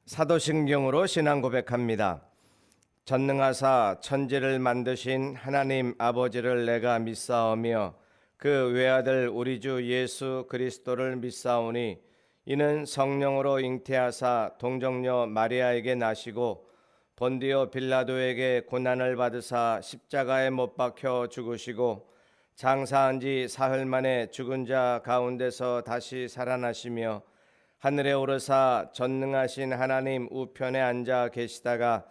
사도신경으로 신앙 고백합니다. 전능하사 천지를 만드신 하나님 아버지를 내가 믿사오며 그 외아들 우리 주 예수 그리스도를 믿사오니 이는 성령으로 잉태하사 동정녀 마리아에게 나시고 본디오 빌라도에게 고난을 받으사 십자가에 못 박혀 죽으시고 장사한 지 사흘 만에 죽은 자 가운데서 다시 살아나시며 하늘에 오르사 전능하신 하나님 우편에 앉아 계시다가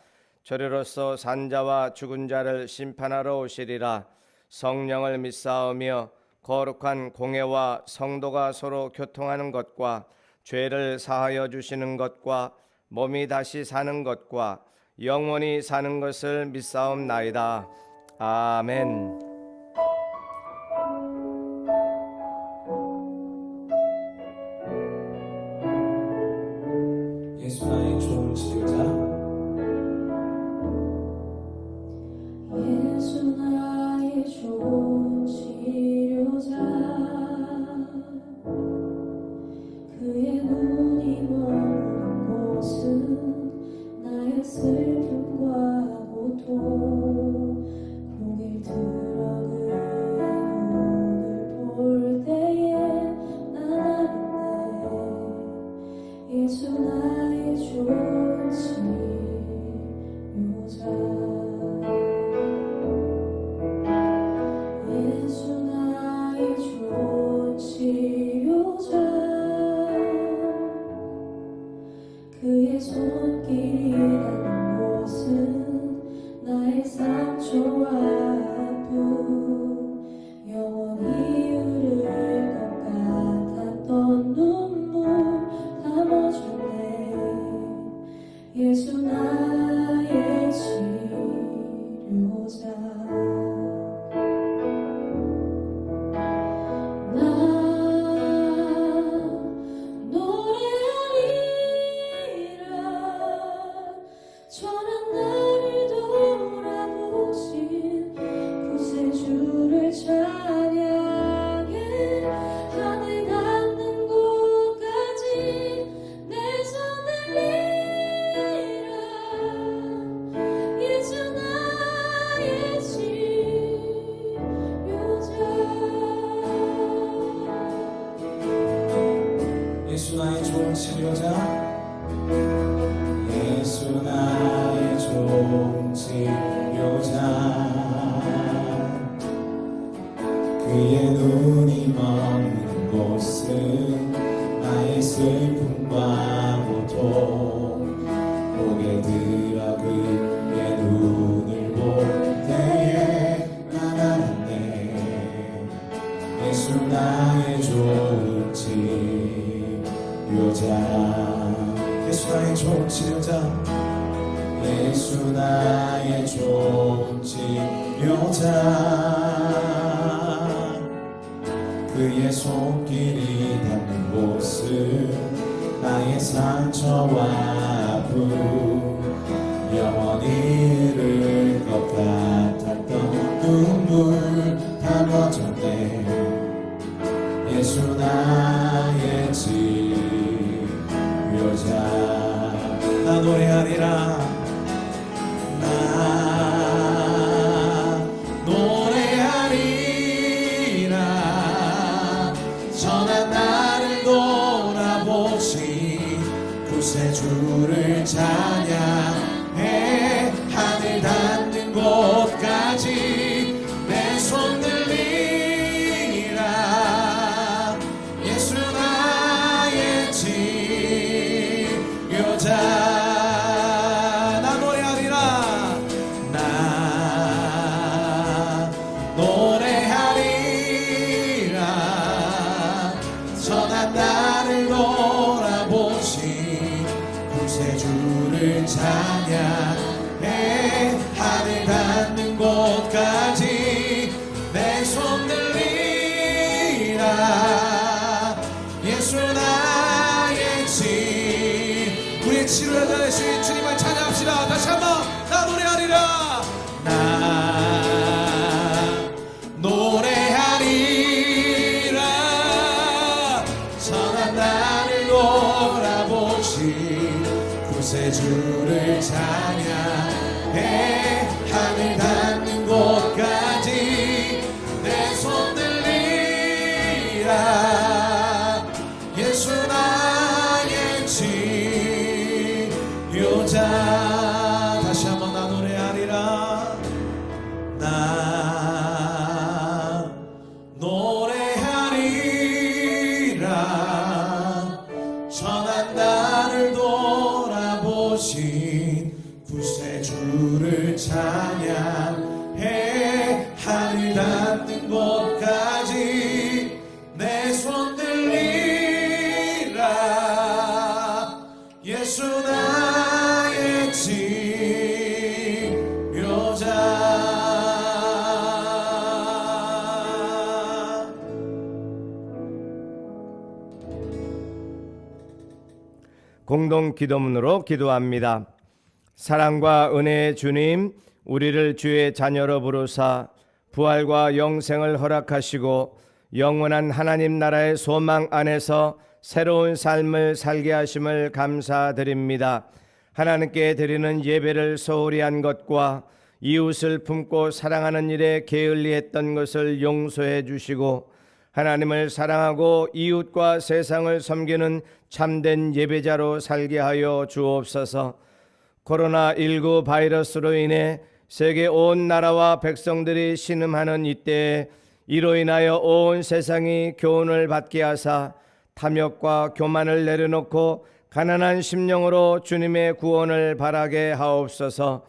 저리로서 산자와 죽은 자를 심판하러 오시리라. 성령을 믿사오며 거룩한 공회와 성도가 서로 교통하는 것과 죄를 사하여 주시는 것과 몸이 다시 사는 것과 영원히 사는 것을 믿사옵나이다. 아멘. 예수 나의 좋은 치료자, 예수 나의 좋은 치료자, 그의 눈이 머무는 곳은 나의 슬픔과 고통, 고개 들어 그의 눈을 볼 때에 난 아는데 예수 나의 좋은 치료자. 예수 나의 좋은 치료자, 그의 손길이 닿는 곳은 나의 상처와 아픔, 영원히 흐를 것 같았던 눈물 담아주네. 예수 나의 치료자. 전한 나를 돌아보신 구세주를 찬양해. 하늘 닿는 곳까지 내 손을 내밀어. 예수 나의 치료자. 예수 나의 좋은 치료자, 예수 나의 좋은 치료자, 그의 눈이 머무는 곳은 나의 슬픔과 고통, 고개 들어 그의 눈을 볼 때에 난 알았네. 예수 나의 좋은 치료자, 예수 나의 좋은 치료자, 예수 나의 좋은 치료자, 그의 손길이 닿는 곳은 나의 상처와 아픔, 영원히 흐를 것 같았던 눈물 다 멎었네. 예수 나의 치료자. 나 노래하리라, 나 노래하리라. 전한 나를 돌아보신 구세주를 찬양해. 하늘 닿는 곳까지 내 손 들리라. 예수 나의 치료자. 나 노래하리라, 나 노래하리라. 전한 나를 돌아보신 구세주를 찬양해. 하늘 닿는 곳까지 내 손 들리라. 예수 나의 우리의 치료자 되신 주님을 찬양합시다. 다시 한번 나 노래하리라, 나 노래하리라. 선한 나를 돌아보신 구세주를 찬양해 하늘 닿는 곳까지 내 손 들리라 예수 나의 치료자 다시 한번 나 노래하리라 나 노래하리라 전한 나를 돌아보신 구세주를 찬양해 하늘 닿는 곳까지 내 손 들리라 예수 나의 치료자 공동 기도문으로 기도합니다. 사랑과 은혜의 주님, 우리를 주의 자녀로 부르사 부활과 영생을 허락하시고 영원한 하나님 나라의 소망 안에서 새로운 삶을 살게 하심을 감사드립니다. 하나님께 드리는 예배를 소홀히 한 것과 이웃을 품고 사랑하는 일에 게을리했던 것을 용서해 주시고 하나님을 사랑하고 이웃과 세상을 섬기는 참된 예배자로 살게 하여 주옵소서. 코로나19 바이러스로 인해 세계 온 나라와 백성들이 신음하는 이때에 이로 인하여 온 세상이 교훈을 받게 하사 탐욕과 교만을 내려놓고 가난한 심령으로 주님의 구원을 바라게 하옵소서.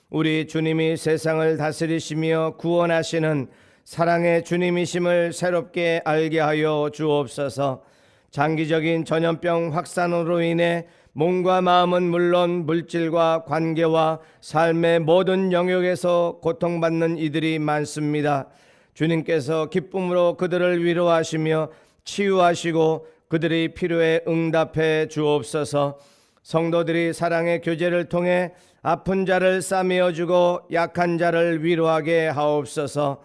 우리 주님이 세상을 다스리시며 구원하시는 사랑의 주님이심을 새롭게 알게 하여 주옵소서. 장기적인 전염병 확산으로 인해 몸과 마음은 물론 물질과 관계와 삶의 모든 영역에서 고통받는 이들이 많습니다. 주님께서 기쁨으로 그들을 위로하시며 치유하시고 그들의 필요에 응답해 주옵소서. 성도들이 사랑의 교제를 통해 아픈 자를 싸매어 주고 약한 자를 위로하게 하옵소서.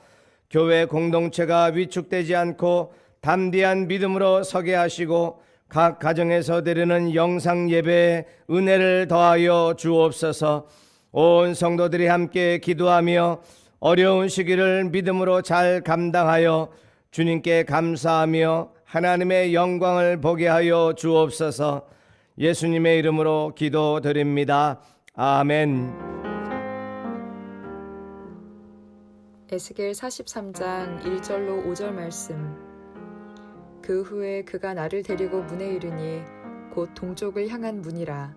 교회 공동체가 위축되지 않고 담대한 믿음으로 서게 하시고 각 가정에서 드리는 영상 예배에 은혜를 더하여 주옵소서. 온 성도들이 함께 기도하며 어려운 시기를 믿음으로 잘 감당하여 주님께 감사하며 하나님의 영광을 보게 하여 주옵소서. 예수님의 이름으로 기도드립니다. 아멘. 에스겔 43장 1절로 5절 말씀. 그 후에 그가 나를 데리고 문에 이르니 곧 동쪽을 향한 문이라.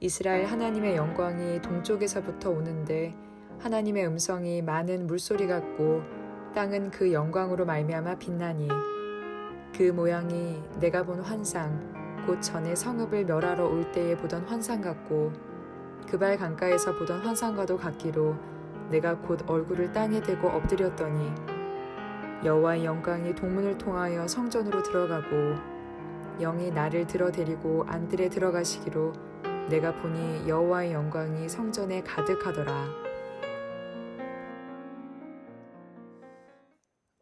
이스라엘 하나님의 영광이 동쪽에서부터 오는데 하나님의 음성이 많은 물소리 같고 땅은 그 영광으로 말미암아 빛나니 그 모양이 내가 본 환상 곧 전에 성읍을 멸하러 올 때에 보던 환상 같고 그발 강가에서 보던 환상과도 같기로 내가 곧 얼굴을 땅에 대고 엎드렸더니 여호와의 영광이 동문을 통하여 성전으로 들어가고 영이 나를 들어데리고 안들에 들어가시기로 내가 보니 여호와의 영광이 성전에 가득하더라.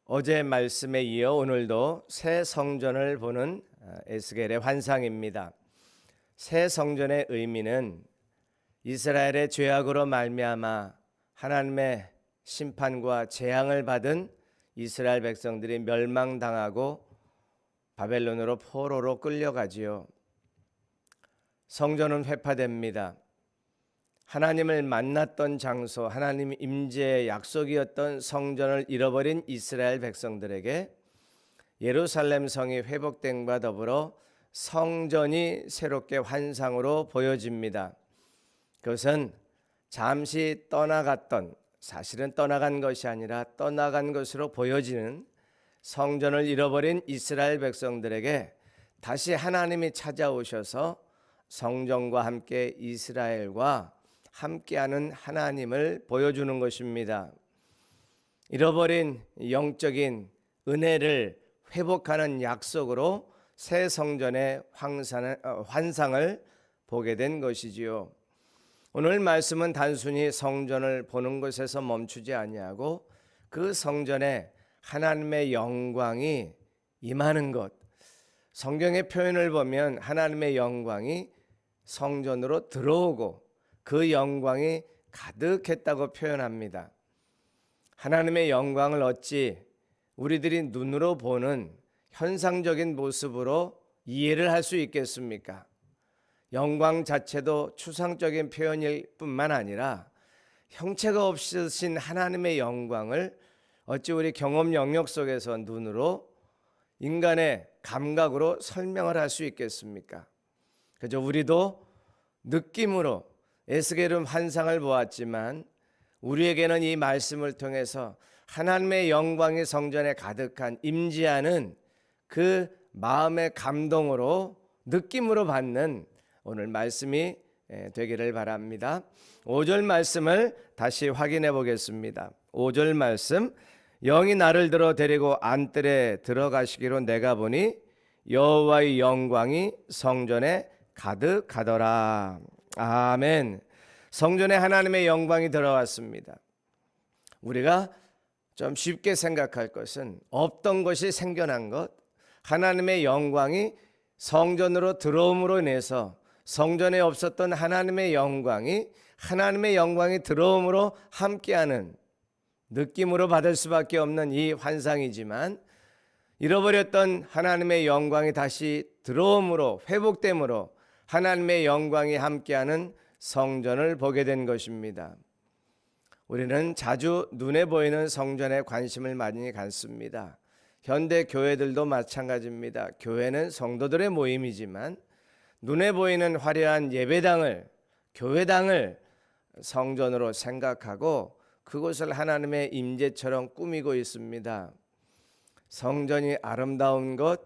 어제 말씀에 이어 오늘도 새 성전을 보는 에스겔의 환상입니다. 새 성전의 의미는 이스라엘의 죄악으로 말미암아 하나님의 심판과 재앙을 받은 이스라엘 백성들이 멸망당하고 바벨론으로 포로로 끌려가지요. 성전은 회파됩니다. 하나님을 만났던 장소, 하나님 임재의 약속이었던 성전을 잃어버린 이스라엘 백성들에게 예루살렘 성이 회복됨과 더불어 성전이 새롭게 환상으로 보여집니다. 그것은 잠시 떠나갔던, 사실은 떠나간 것이 아니라 떠나간 것으로 보여지는 성전을 잃어버린 이스라엘 백성들에게 다시 하나님이 찾아오셔서 성전과 함께 이스라엘과 함께하는 하나님을 보여주는 것입니다. 잃어버린 영적인 은혜를 회복하는 약속으로 새 성전의 환상을 보게 된 것이지요. 오늘 말씀은 단순히 성전을 보는 것에서 멈추지 아니하고 그 성전에 하나님의 영광이 임하는 것, 성경의 표현을 보면 하나님의 영광이 성전으로 들어오고 그 영광이 가득했다고 표현합니다. 하나님의 영광을 어찌 우리들이 눈으로 보는 현상적인 모습으로 이해를 할 수 있겠습니까? 영광 자체도 추상적인 표현일 뿐만 아니라 형체가 없으신 하나님의 영광을 어찌 우리 경험 영역 속에서 눈으로 인간의 감각으로 설명을 할 수 있겠습니까? 그저 우리도 느낌으로 에스겔은 환상을 보았지만 우리에게는 이 말씀을 통해서 하나님의 영광이 성전에 가득한 임재하는 그 마음의 감동으로 느낌으로 받는 오늘 말씀이 되기를 바랍니다. 5절 말씀을 다시 확인해 보겠습니다. 5절 말씀, 영이 나를 들어 데리고 안뜰에 들어가시기로 내가 보니 여호와의 영광이 성전에 가득하더라. 아멘. 성전에 하나님의 영광이 들어왔습니다. 우리가 좀 쉽게 생각할 것은 없던 것이 생겨난 것, 하나님의 영광이 성전으로 들어옴으로 인해서 성전에 없었던 하나님의 영광이 들어옴으로 함께하는 느낌으로 받을 수밖에 없는 이 환상이지만, 잃어버렸던 하나님의 영광이 다시 들어옴으로, 회복됨으로 하나님의 영광이 함께하는 성전을 보게 된 것입니다. 우리는 자주 눈에 보이는 성전에 관심을 많이 갖습니다. 현대 교회들도 마찬가지입니다. 교회는 성도들의 모임이지만 눈에 보이는 화려한 예배당을, 교회당을 성전으로 생각하고 그곳을 하나님의 임재처럼 꾸미고 있습니다. 성전이 아름다운 것,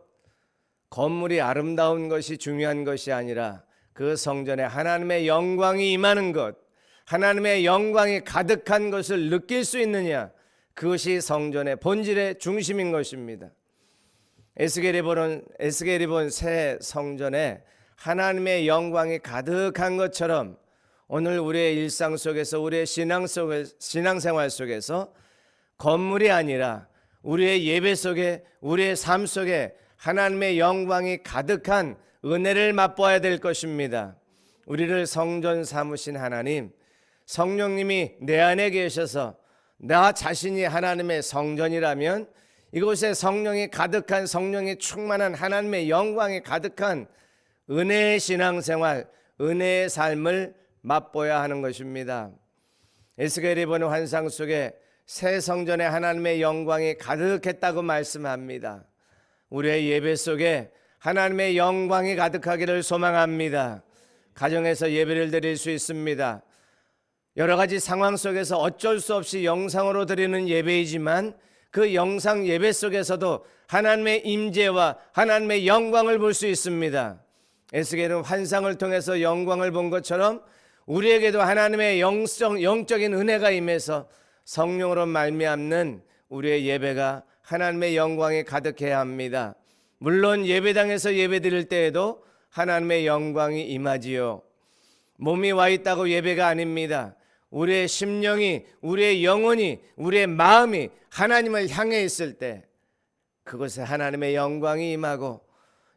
건물이 아름다운 것이 중요한 것이 아니라 그 성전에 하나님의 영광이 임하는 것, 하나님의 영광이 가득한 것을 느낄 수 있느냐, 그것이 성전의 본질의 중심인 것입니다. 에스겔이 본 새 성전에 하나님의 영광이 가득한 것처럼 오늘 우리의 일상 속에서, 우리의 신앙생활 속에서 건물이 아니라 우리의 예배 속에, 우리의 삶 속에 하나님의 영광이 가득한 은혜를 맛보아야 될 것입니다. 우리를 성전 삼으신 하나님, 성령님이 내 안에 계셔서 나 자신이 하나님의 성전이라면 이곳에 성령이 가득한, 성령이 충만한, 하나님의 영광이 가득한 은혜의 신앙생활, 은혜의 삶을 맛보아야 하는 것입니다. 에스겔이 보는 환상 속에 새 성전에 하나님의 영광이 가득했다고 말씀합니다. 우리의 예배 속에 하나님의 영광이 가득하기를 소망합니다. 가정에서 예배를 드릴 수 있습니다. 여러 가지 상황 속에서 어쩔 수 없이 영상으로 드리는 예배이지만 그 영상 예배 속에서도 하나님의 임재와 하나님의 영광을 볼 수 있습니다. 에스겔은 환상을 통해서 영광을 본 것처럼 우리에게도 하나님의 영적인 은혜가 임해서 성령으로 말미암는 우리의 예배가 하나님의 영광이 가득해야 합니다. 물론 예배당에서 예배드릴 때에도 하나님의 영광이 임하지요. 몸이 와 있다고 예배가 아닙니다. 우리의 심령이, 우리의 영혼이, 우리의 마음이 하나님을 향해 있을 때 그곳에 하나님의 영광이 임하고,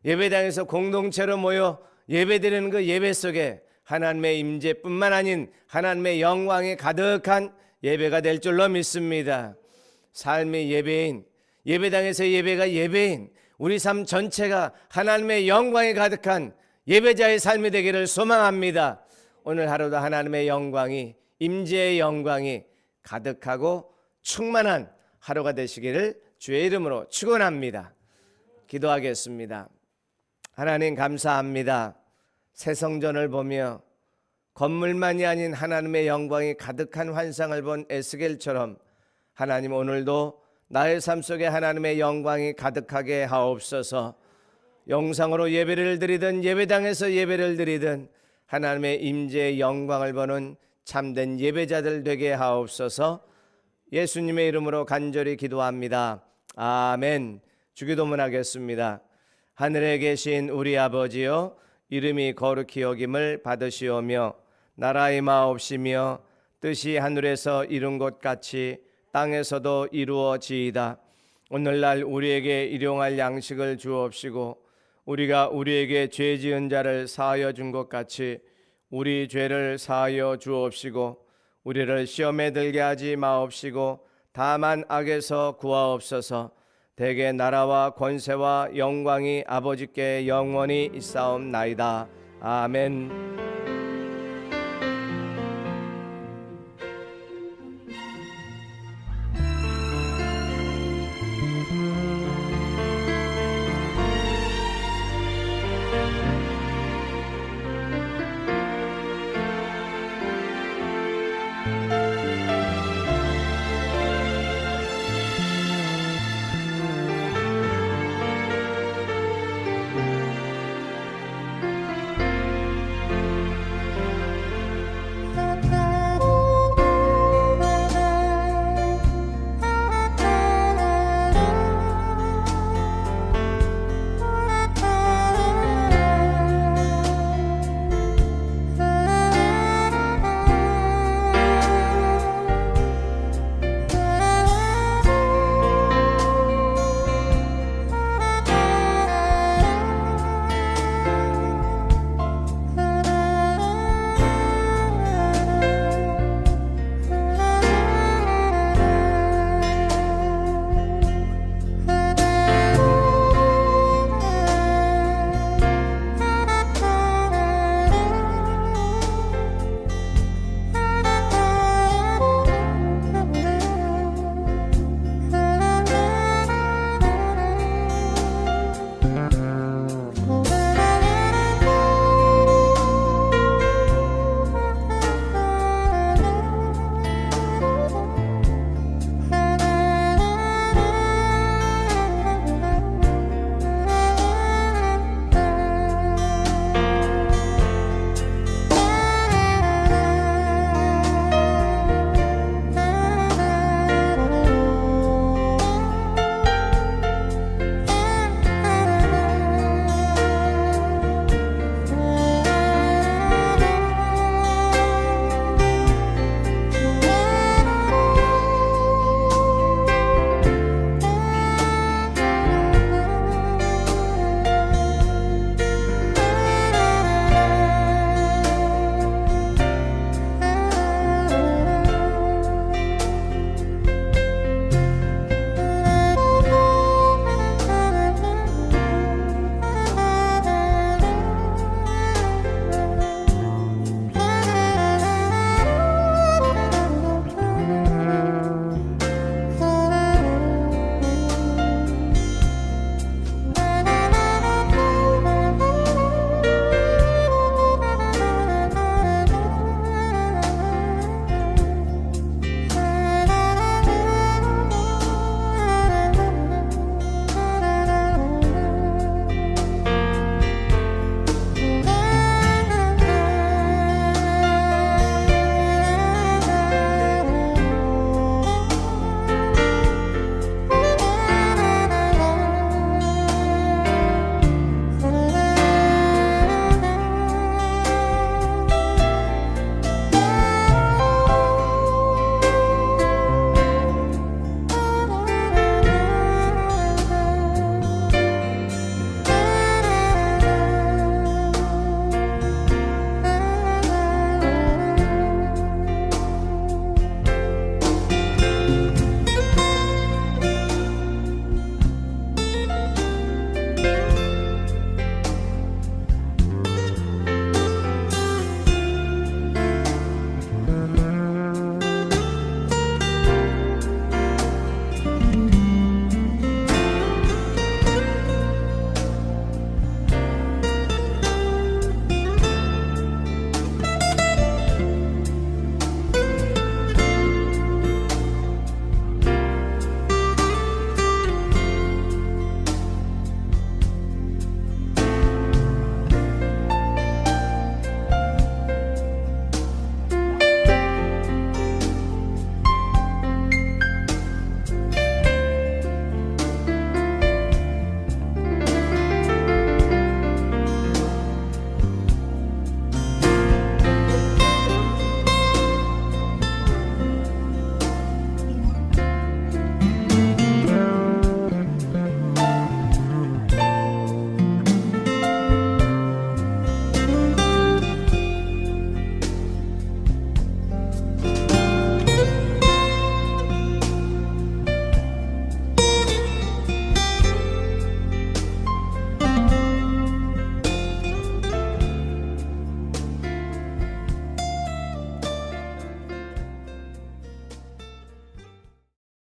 예배당에서 공동체로 모여 예배드리는 그 예배 속에 하나님의 임재뿐만 아닌 하나님의 영광이 가득한 예배가 될 줄로 믿습니다. 삶이 예배인, 예배당에서 예배가 예배인, 우리 삶 전체가 하나님의 영광이 가득한 예배자의 삶이 되기를 소망합니다. 오늘 하루도 하나님의 영광이, 임재의 영광이 가득하고 충만한 하루가 되시기를 주의 이름으로 축원합니다. 기도하겠습니다. 하나님 감사합니다. 새 성전을 보며 건물만이 아닌 하나님의 영광이 가득한 환상을 본 에스겔처럼 하나님, 오늘도 나의 삶 속에 하나님의 영광이 가득하게 하옵소서. 영상으로 예배를 드리든 예배당에서 예배를 드리든 하나님의 임재의 영광을 보는 참된 예배자들 되게 하옵소서. 예수님의 이름으로 간절히 기도합니다. 아멘. 주기도문 하겠습니다. 하늘에 계신 우리 아버지여, 이름이 거룩히 여김을 받으시오며 나라의 마옵시며 뜻이 하늘에서 이룬 것 같이 땅에서도 이루어지이다. 오늘날 우리에게 일용할 양식을 주옵시고 우리가 우리에게 죄 지은 자를 사하여 준 것 같이 우리 죄를 사하여 주옵시고 우리를 시험에 들게 하지 마옵시고 다만 악에서 구하옵소서. 대개 나라와 권세와 영광이 아버지께 영원히 있사옵나이다. 아멘.